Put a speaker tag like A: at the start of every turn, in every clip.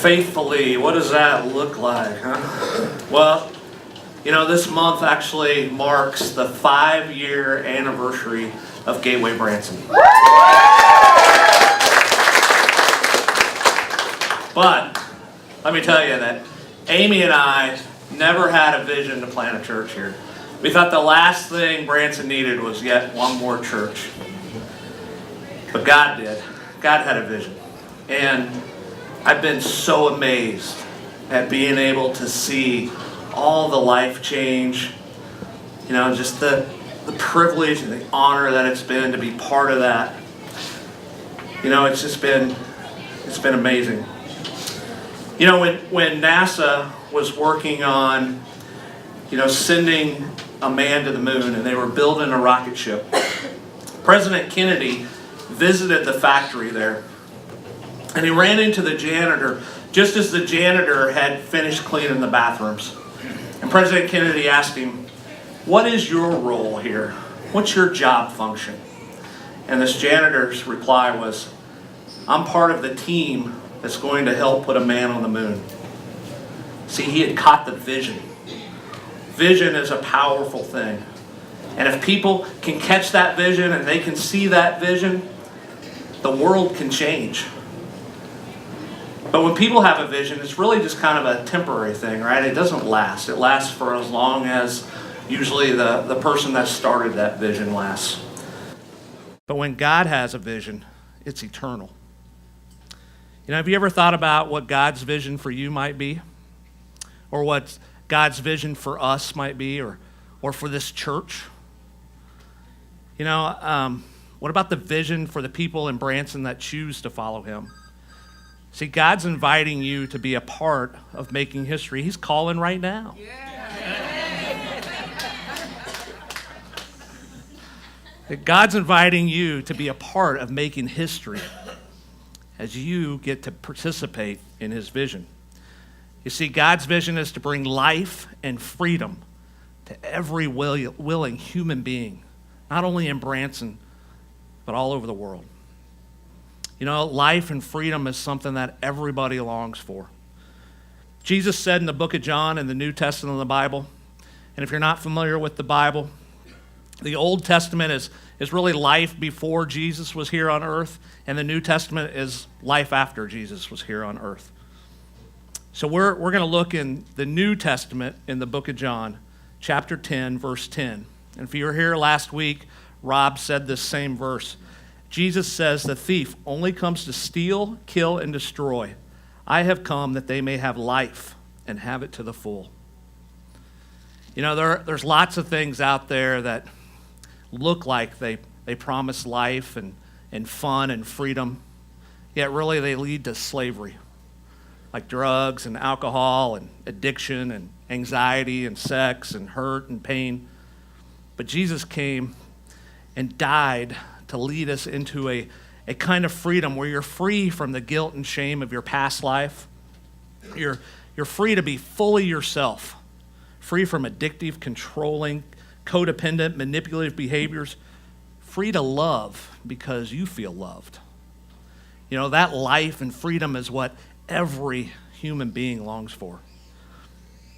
A: Faithfully, what does that look like, huh? Well, this month actually marks the 5-year anniversary of Gateway Branson. But let me tell you that Amy and I never had a vision to plant a church here. We thought the last thing Branson needed was yet one more church. But God did. God had a vision. And I've been so amazed at being able to see all the life change, just the privilege and the honor that it's been to be part of that. It's been amazing. When NASA was working on, sending a man to the moon and they were building a rocket ship, President Kennedy visited the factory there. And he ran into the janitor just as the janitor had finished cleaning the bathrooms. And President Kennedy asked him, "What is your role here? What's your job function?" And this janitor's reply was, "I'm part of the team that's going to help put a man on the moon." See, he had caught the vision. Vision is a powerful thing. And if people can catch that vision and they can see that vision, the world can change. But when people have a vision, it's really just kind of a temporary thing, right? It doesn't last. It lasts for as long as usually the person that started that vision lasts. But when God has a vision, it's eternal. Have you ever thought about what God's vision for you might be? Or what God's vision for us might be, or for this church? What about the vision for the people in Branson that choose to follow him? See, God's inviting you to be a part of making history. He's calling right now. God's inviting you to be a part of making history as you get to participate in his vision. You see, God's vision is to bring life and freedom to every willing human being, not only in Branson, but all over the world. Life and freedom is something that everybody longs for. Jesus said in the book of John in the New Testament of the Bible, and if you're not familiar with the Bible, the Old Testament is really life before Jesus was here on earth, and the New Testament is life after Jesus was here on earth. So we're going to look in the New Testament in the book of John, chapter 10, verse 10. And if you were here last week, Rob said this same verse. Jesus says, "The thief only comes to steal, kill, and destroy. I have come that they may have life and have it to the full." There's lots of things out there that look like they promise life and fun and freedom, yet really they lead to slavery, like drugs and alcohol and addiction and anxiety and sex and hurt and pain. But Jesus came and died to lead us into a kind of freedom where you're free from the guilt and shame of your past life. You're free to be fully yourself, free from addictive, controlling, codependent, manipulative behaviors, free to love because you feel loved. That life and freedom is what every human being longs for.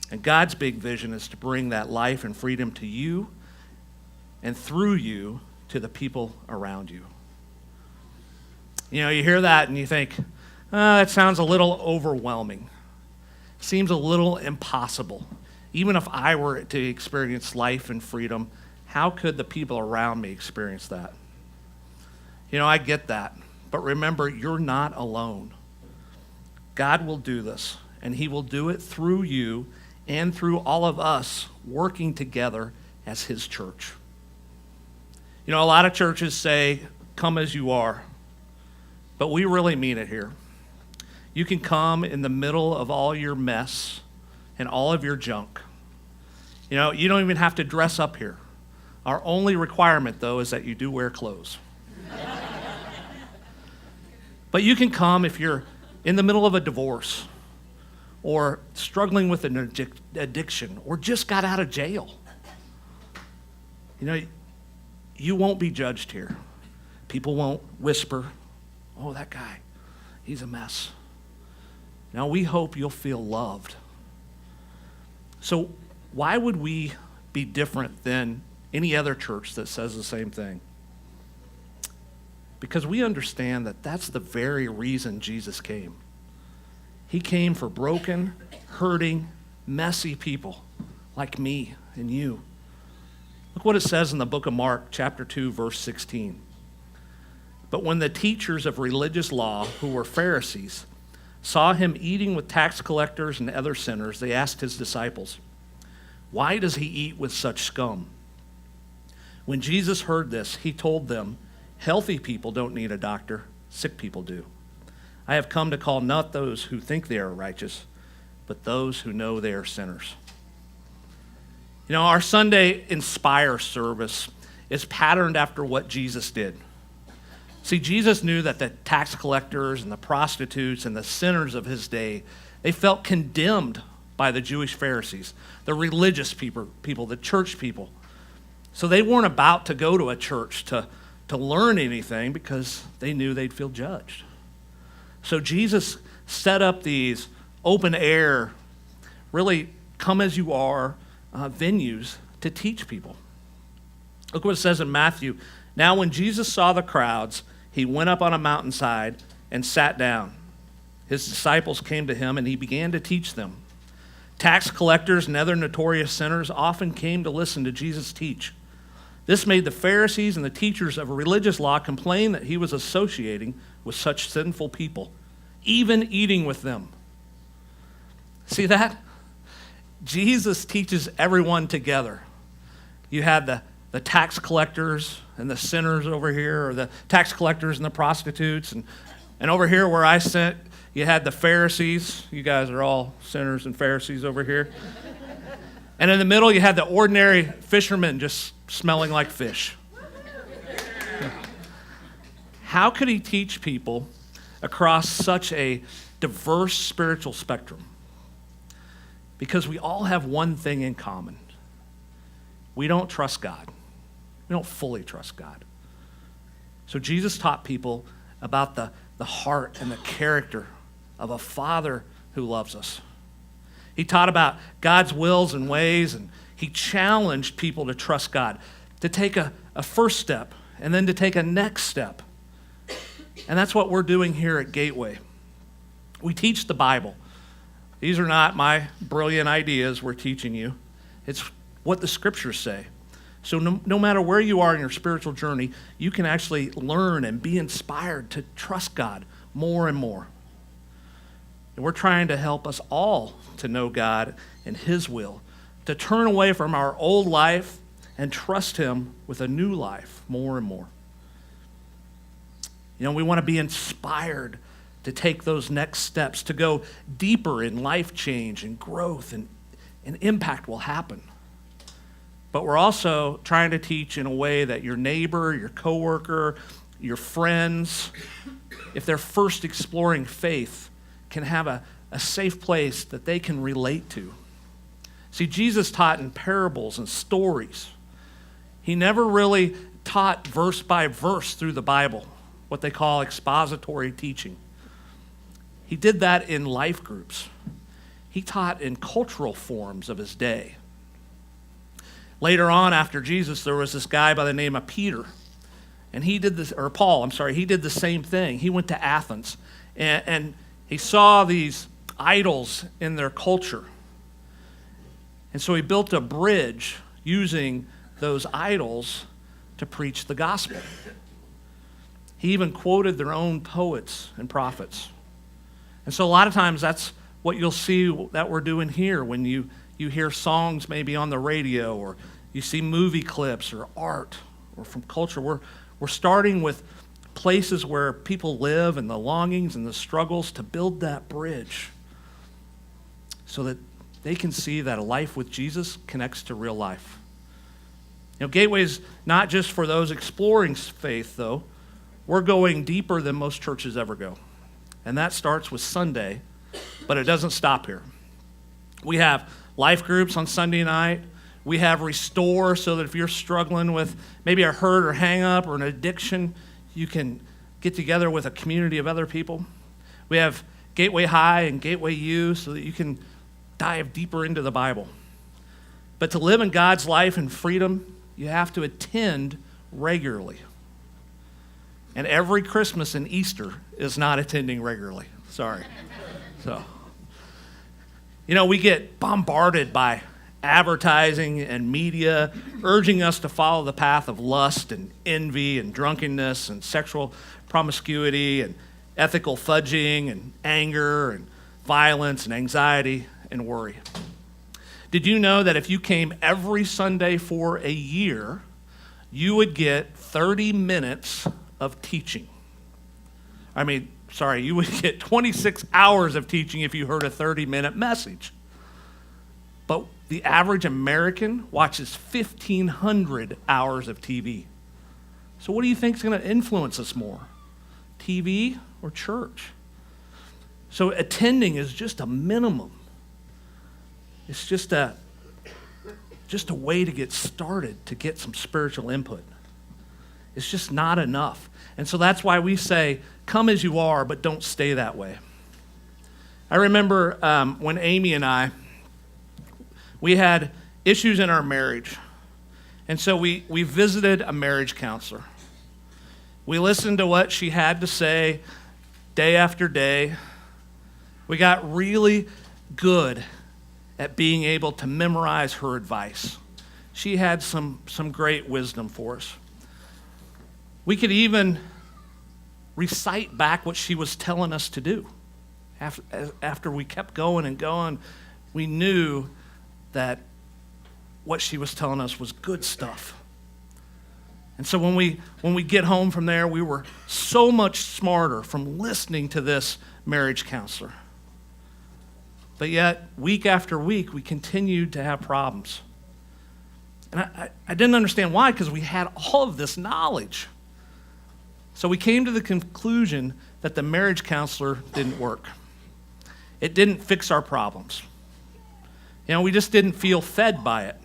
A: And God's big vision is to bring that life and freedom to you and through you to the people around you. You hear that and you think, that sounds a little overwhelming. Seems a little impossible. Even if I were to experience life and freedom, how could the people around me experience that? I get that. But remember, you're not alone. God will do this, and he will do it through you and through all of us working together as his church. A lot of churches say, "Come as you are," but we really mean it here. You can come in the middle of all your mess and all of your junk. You don't even have to dress up here. Our only requirement, though, is that you do wear clothes. But you can come if you're in the middle of a divorce or struggling with an addiction or just got out of jail. You won't be judged here. People won't whisper, "Oh, that guy, he's a mess." Now, we hope you'll feel loved. So why would we be different than any other church that says the same thing? Because we understand that that's the very reason Jesus came. He came for broken, hurting, messy people like me and you. Look what it says in the book of Mark, chapter 2, verse 16. But when the teachers of religious law, who were Pharisees, saw him eating with tax collectors and other sinners, they asked his disciples, "Why does he eat with such scum?" When Jesus heard this, he told them, "Healthy people don't need a doctor, sick people do. I have come to call not those who think they are righteous, but those who know they are sinners." You know, our Sunday Inspire service is patterned after what Jesus did. See, Jesus knew that the tax collectors and the prostitutes and the sinners of his day, they felt condemned by the Jewish Pharisees, the religious people, the church people. So they weren't about to go to a church to learn anything because they knew they'd feel judged. So Jesus set up these open air, really come as you are venues to teach people. Look what it says in Matthew. Now when Jesus saw the crowds, he went up on a mountainside and sat down. His disciples came to him and he began to teach them. Tax collectors and other notorious sinners often came to listen to Jesus teach. This made the Pharisees and the teachers of religious law complain that he was associating with such sinful people, even eating with them. See that? Jesus teaches everyone together. You had the tax collectors and the sinners over here, or the tax collectors and the prostitutes, and over here where I sit, you had the Pharisees. You guys are all sinners and Pharisees over here. And in the middle, you had the ordinary fishermen just smelling like fish. How could he teach people across such a diverse spiritual spectrum? Because we all have one thing in common. We don't trust God. We don't fully trust God. So Jesus taught people about the heart and the character of a Father who loves us. He taught about God's wills and ways, and he challenged people to trust God, to take a first step, and then to take a next step. And that's what we're doing here at Gateway. We teach the Bible. These are not my brilliant ideas we're teaching you. It's what the scriptures say. So no matter where you are in your spiritual journey, you can actually learn and be inspired to trust God more and more. And we're trying to help us all to know God and his will, to turn away from our old life and trust him with a new life more and more. You know, we want to be inspired to take those next steps, to go deeper in life change and growth, and impact will happen. But we're also trying to teach in a way that your neighbor, your coworker, your friends, if they're first exploring faith, can have a safe place that they can relate to. See, Jesus taught in parables and stories. He never really taught verse by verse through the Bible, what they call expository teaching. He did that in life groups. He taught in cultural forms of his day. Later on, after Jesus, there was this guy by the name of Peter, and he did this, or Paul, he did the same thing. He went to Athens, and he saw these idols in their culture. And so he built a bridge using those idols to preach the gospel. He even quoted their own poets and prophets. And so a lot of times that's what you'll see that we're doing here when you hear songs maybe on the radio, or you see movie clips or art or from culture. We're starting with places where people live and the longings and the struggles to build that bridge so that they can see that a life with Jesus connects to real life. You know, Gateway's not just for those exploring faith, though. We're going deeper than most churches ever go. And that starts with Sunday, but it doesn't stop here. We have life groups on Sunday night. We have Restore, so that if you're struggling with maybe a hurt or hang up or an addiction, you can get together with a community of other people. We have Gateway High and Gateway U so that you can dive deeper into the Bible. But to live in God's life and freedom, you have to attend regularly. And every Christmas and Easter is not attending regularly. Sorry. So, we get bombarded by advertising and media urging us to follow the path of lust and envy and drunkenness and sexual promiscuity and ethical fudging and anger and violence and anxiety and worry. Did you know that if you came every Sunday for a year, you would get 30 minutes of teaching? You would get 26 hours of teaching if you heard a 30-minute message. But the average American watches 1,500 hours of TV. So what do you think is going to influence us more? TV or church? So attending is just a minimum. It's just a way to get started, to get some spiritual input. It's just not enough. And so that's why we say, come as you are, but don't stay that way. I remember when Amy and I, we had issues in our marriage. And so we visited a marriage counselor. We listened to what she had to say day after day. We got really good at being able to memorize her advice. She had some great wisdom for us. We could even recite back what she was telling us to do. After we kept going and going, we knew that what she was telling us was good stuff. And so when we get home from there, we were so much smarter from listening to this marriage counselor. But yet, week after week, we continued to have problems. And I didn't understand why, because we had all of this knowledge. So we came to the conclusion that the marriage counselor didn't work. It didn't fix our problems. We just didn't feel fed by it.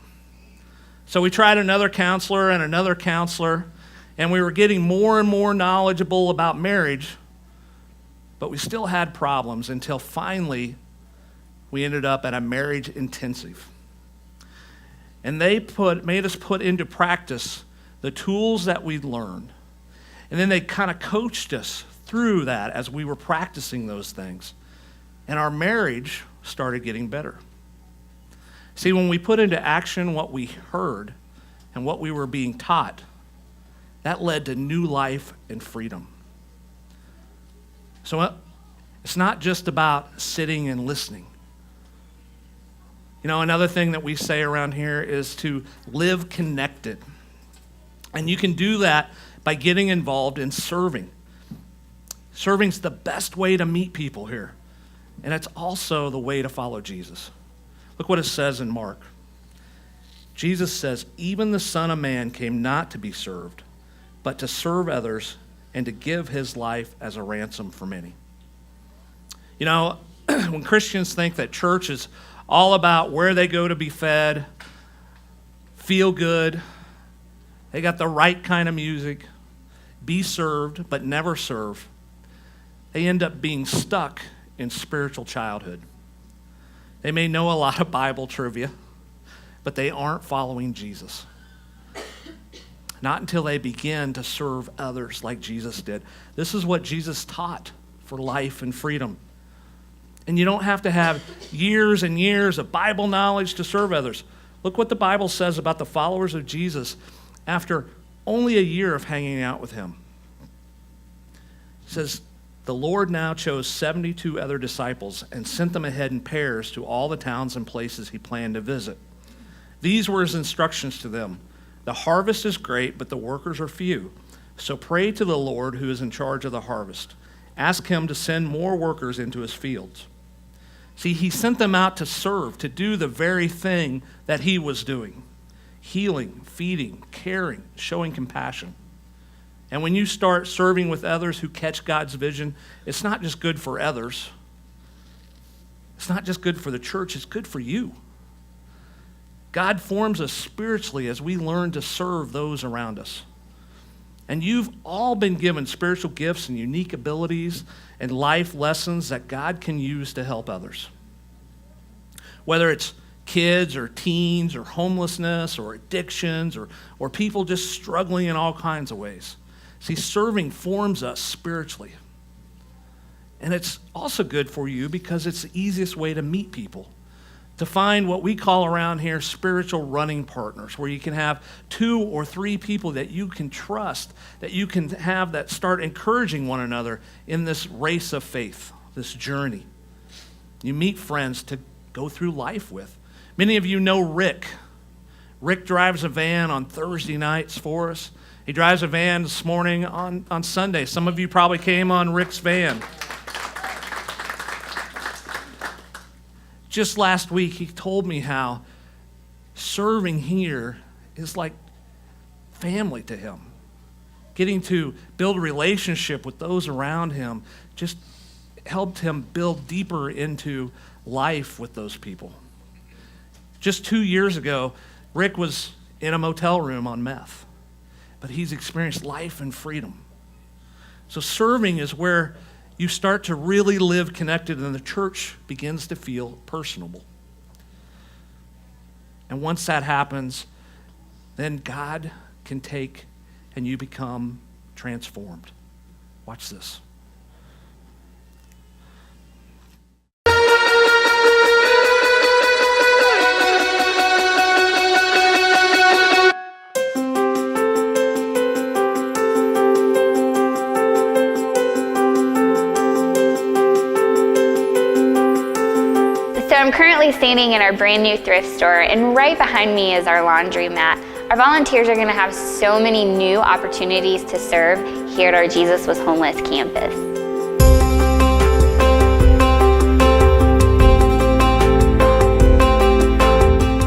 A: So we tried another counselor, and we were getting more and more knowledgeable about marriage, but we still had problems until finally we ended up at a marriage intensive. And they made us put into practice the tools that we'd learned. And then they kind of coached us through that as we were practicing those things. And our marriage started getting better. See, when we put into action what we heard and what we were being taught, that led to new life and freedom. So it's not just about sitting and listening. Another thing that we say around here is to live connected. And you can do that by getting involved in serving. Serving's the best way to meet people here. And it's also the way to follow Jesus. Look what it says in Mark. Jesus says, even the Son of Man came not to be served, but to serve others and to give his life as a ransom for many. When Christians think that church is all about where they go to be fed, feel good, they got the right kind of music, be served but never serve, they end up being stuck in spiritual childhood. They may know a lot of Bible trivia, but they aren't following Jesus. Not until they begin to serve others like Jesus did. This is what Jesus taught for life and freedom. And you don't have to have years and years of Bible knowledge to serve others. Look what the Bible says about the followers of Jesus after only a year of hanging out with him. It says, the Lord now chose 72 other disciples and sent them ahead in pairs to all the towns and places he planned to visit. These were his instructions to them. The harvest is great, but the workers are few. So pray to the Lord who is in charge of the harvest. Ask him to send more workers into his fields. See, he sent them out to serve, to do the very thing that he was doing. Healing, feeding, caring, showing compassion. And when you start serving with others who catch God's vision, it's not just good for others. It's not just good for the church, it's good for you. God forms us spiritually as we learn to serve those around us. And you've all been given spiritual gifts and unique abilities and life lessons that God can use to help others. Whether it's kids or teens or homelessness or addictions or people just struggling in all kinds of ways. See, serving forms us spiritually. And it's also good for you because it's the easiest way to meet people, to find what we call around here spiritual running partners, where you can have 2 or 3 people that you can trust, that you can have that start encouraging one another in this race of faith, this journey. You meet friends to go through life with. Many of you know Rick. Rick drives a van on Thursday nights for us. He drives a van this morning on Sunday. Some of you probably came on Rick's van. Just last week, he told me how serving here is like family to him. Getting to build a relationship with those around him just helped him build deeper into life with those people. Just 2 years ago, Rick was in a motel room on meth, but he's experienced life and freedom. So serving is where you start to really live connected and the church begins to feel personable. And once that happens, then God can take and you become transformed. Watch this.
B: So I'm currently standing in our brand new thrift store, and right behind me is our laundromat. Our volunteers are going to have so many new opportunities to serve here at our Jesus Was Homeless campus.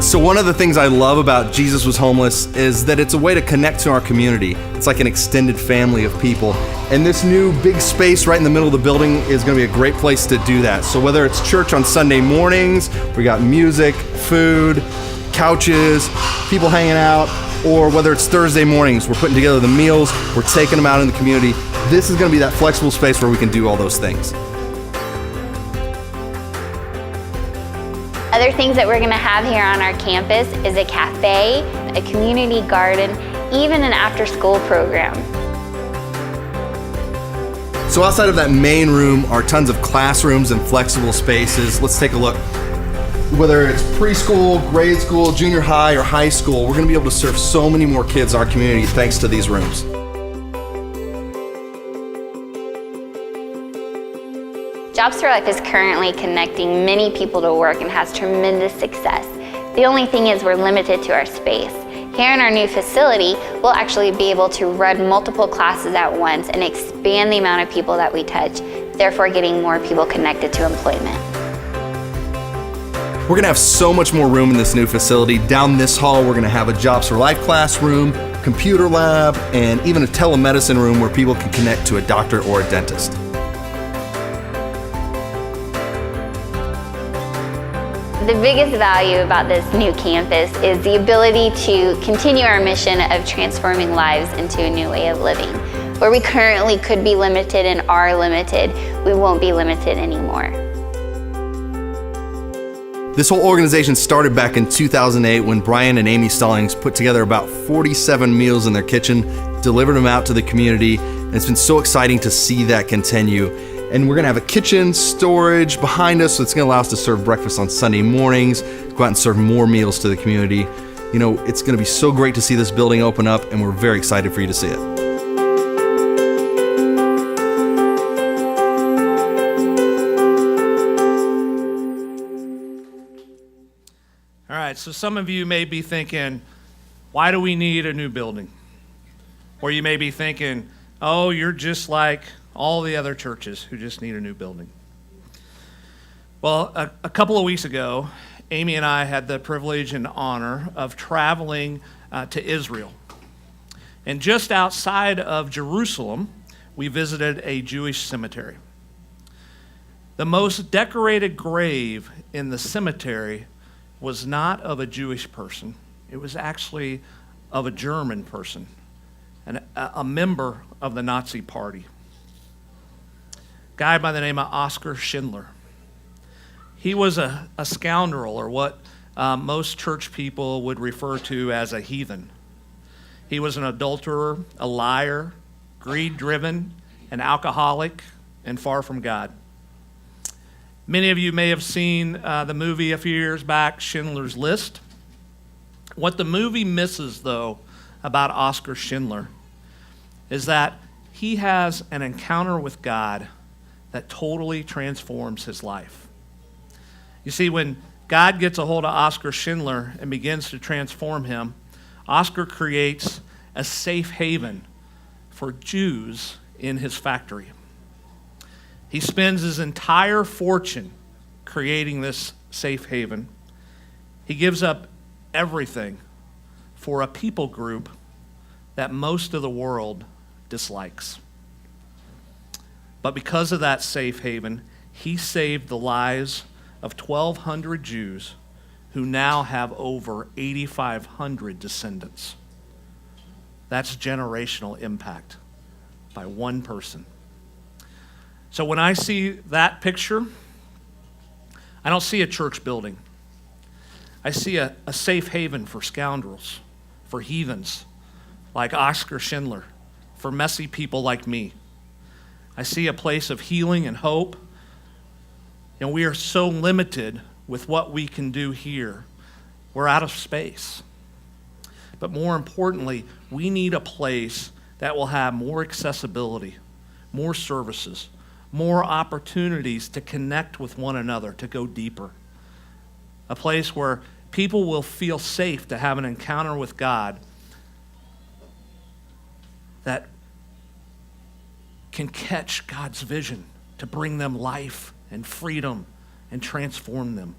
C: So one of the things I love about Jesus Was Homeless is that it's a way to connect to our community. It's like an extended family of people. And this new big space right in the middle of the building is going to be a great place to do that. So whether it's church on Sunday mornings, we got music, food, couches, people hanging out, or whether it's Thursday mornings, we're putting together the meals, we're taking them out in the community. This is going to be that flexible space where we can do all those things.
B: Other things that we're going to have here on our campus is a cafe, a community garden, even an after-school program.
C: So outside of that main room are tons of classrooms and flexible spaces. Let's take a look. Whether it's preschool, grade school, junior high, or high school, we're going to be able to serve so many more kids in our community thanks to these rooms.
B: Jobs for Life is currently connecting many people to work and has tremendous success. The only thing is we're limited to our space. Here in our new facility, we'll actually be able to run multiple classes at once and expand the amount of people that we touch, therefore getting more people connected to employment.
C: We're going to have so much more room in this new facility. Down this hall, we're going to have a Jobs for Life classroom, computer lab, and even a telemedicine room where people can connect to a doctor or a dentist.
B: The biggest value about this new campus is the ability to continue our mission of transforming lives into a new way of living. Where we currently could be limited and are limited, we won't be limited anymore.
C: This whole organization started back in 2008 when Brian and Amy Stallings put together about 47 meals in their kitchen, delivered them out to the community, and it's been so exciting to see that continue. And we're going to have a kitchen, storage behind us, so it's going to allow us to serve breakfast on Sunday mornings, go out and serve more meals to the community. You know, it's going to be so great to see this building open up, and we're very excited for you to see it.
A: All right, so some of you may be thinking, why do we need a new building? Or you may be thinking, oh, you're just like all the other churches who just need a new building. Well, a couple of weeks ago, Amy and I had the privilege and honor of traveling to Israel. And just outside of Jerusalem, we visited a Jewish cemetery. The most decorated grave in the cemetery was not of a Jewish person. It was actually of a German person a member of the Nazi Party. A guy by the name of Oskar Schindler. He was a scoundrel, or what most church people would refer to as a heathen. He was an adulterer, a liar, greed-driven, an alcoholic, and far from God. Many of you may have seen the movie a few years back, Schindler's List. What the movie misses, though, about Oskar Schindler is that he has an encounter with God that totally transforms his life. You see, when God gets a hold of Oskar Schindler and begins to transform him, Oskar creates a safe haven for Jews in his factory. He spends his entire fortune creating this safe haven. He gives up everything for a people group that most of the world dislikes. But because of that safe haven, he saved the lives of 1,200 Jews who now have over 8,500 descendants. That's generational impact by one person. So when I see that picture, I don't see a church building. I see a safe haven for scoundrels, for heathens like Oskar Schindler, for messy people like me. I see a place of healing and hope. And we are so limited with what we can do here. We're out of space. But more importantly, we need a place that will have more accessibility, more services, more opportunities to connect with one another, to go deeper. A place where people will feel safe to have an encounter with God that can catch God's vision to bring them life and freedom and transform them.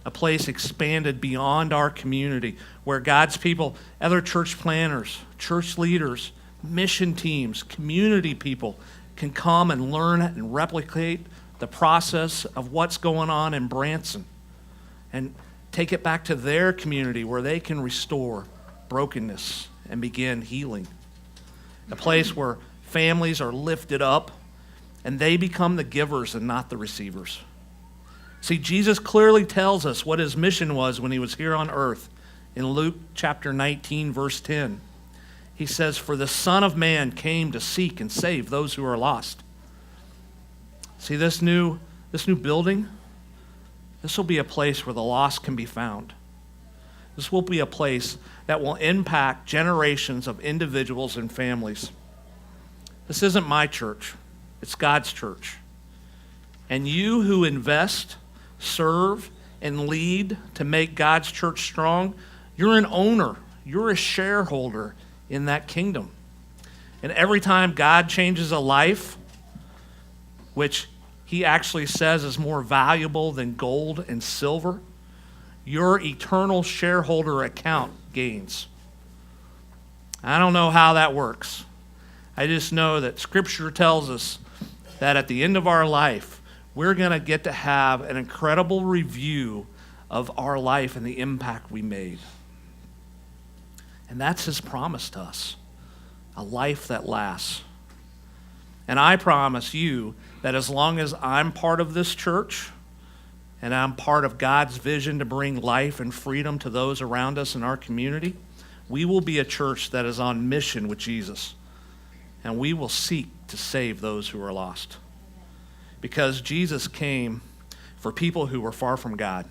A: A place expanded beyond our community where God's people, other church planners, church leaders, mission teams, community people can come and learn and replicate the process of what's going on in Branson and take it back to their community where they can restore brokenness and begin healing. A place where families are lifted up and they become the givers and not the receivers. See, Jesus clearly tells us what his mission was when he was here on earth. In Luke chapter 19, verse 10, he says, "For the Son of Man came to seek and save those who are lost." See, this new building, this will be a place where the lost can be found. This will be a place that will impact generations of individuals and families. This isn't my church. It's God's church. And you who invest, serve, and lead to make God's church strong, you're an owner. You're a shareholder in that kingdom. And every time God changes a life, which he actually says is more valuable than gold and silver, your eternal shareholder account gains. I don't know how that works. I just know that Scripture tells us that at the end of our life, we're going to get to have an incredible review of our life and the impact we made. And that's his promise to us, a life that lasts. And I promise you that as long as I'm part of this church and I'm part of God's vision to bring life and freedom to those around us in our community, we will be a church that is on mission with Jesus. And we will seek to save those who are lost. Because Jesus came for people who were far from God,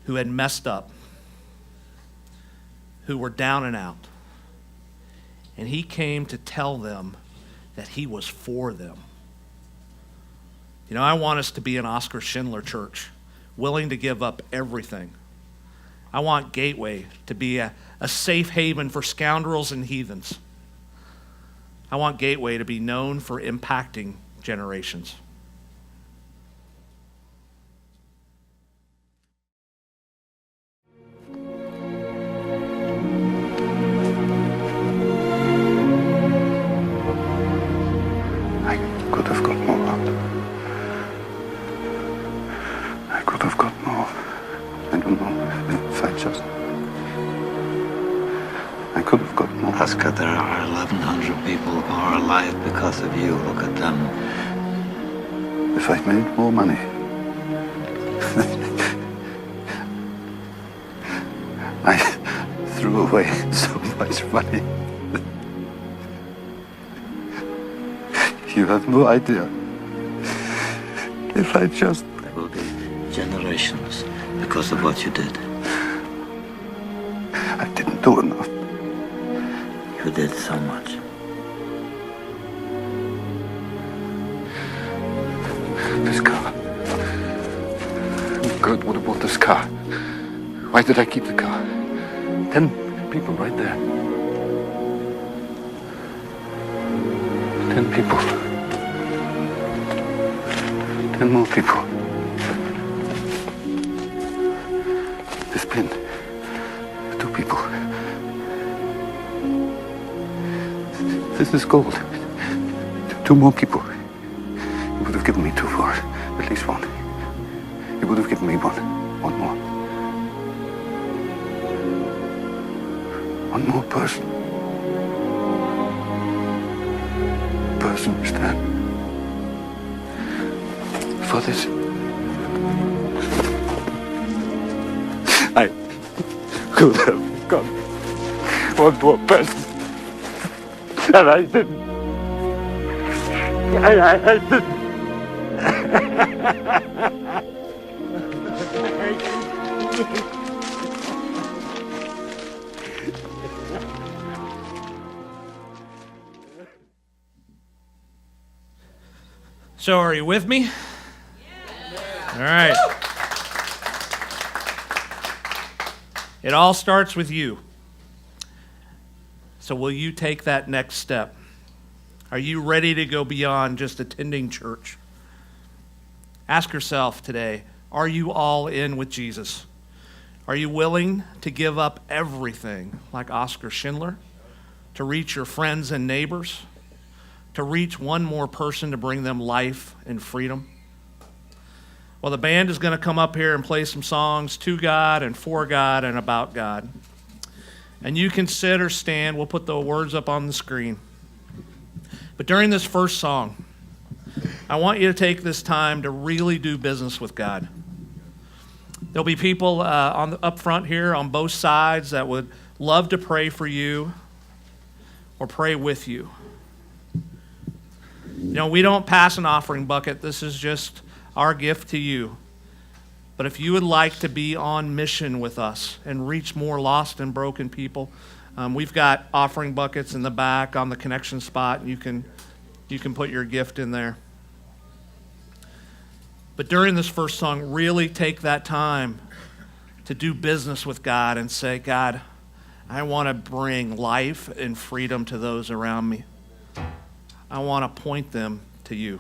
A: who had messed up, who were down and out. And he came to tell them that he was for them. You know, I want us to be an Oskar Schindler church, willing to give up everything. I want Gateway to be a safe haven for scoundrels and heathens. I want Gateway to be known for impacting generations.
D: I could have got more out. I could have got more. I don't know if I just... I could have got more.
E: Oscar, there are 1,100 people who are alive because of you. Look at them.
D: If I'd made more money, I threw away so much money. You have no idea. If I just...
E: There will be generations because of what you did.
D: I didn't do enough.
E: You did so much.
D: This car. God would have bought this car. Why did I keep the car? 10 people right there. 10 people. 10 more people. This pin. 2 people. This is gold. 2 more people. You would have given me 2 for it. At least 1. You would have given me 1. 1 more. 1 more person. Person stand for this. I could have got 1 more person. And I didn't. I didn't.
A: So are you with me? Yeah. All right. It all starts with you. So will you take that next step? Are you ready to go beyond just attending church? Ask yourself today, are you all in with Jesus? Are you willing to give up everything, like Oscar Schindler, to reach your friends and neighbors, to reach one more person to bring them life and freedom? Well, the band is going to come up here and play some songs to God and for God and about God. And you can sit or stand. We'll put the words up on the screen. But during this first song, I want you to take this time to really do business with God. There'll be people up front here on both sides that would love to pray for you or pray with you. You know, we don't pass an offering bucket. This is just our gift to you. But if you would like to be on mission with us and reach more lost and broken people, we've got offering buckets in the back on the connection spot. You can put your gift in there. But during this first song, really take that time to do business with God and say, God, I want to bring life and freedom to those around me. I want to point them to you.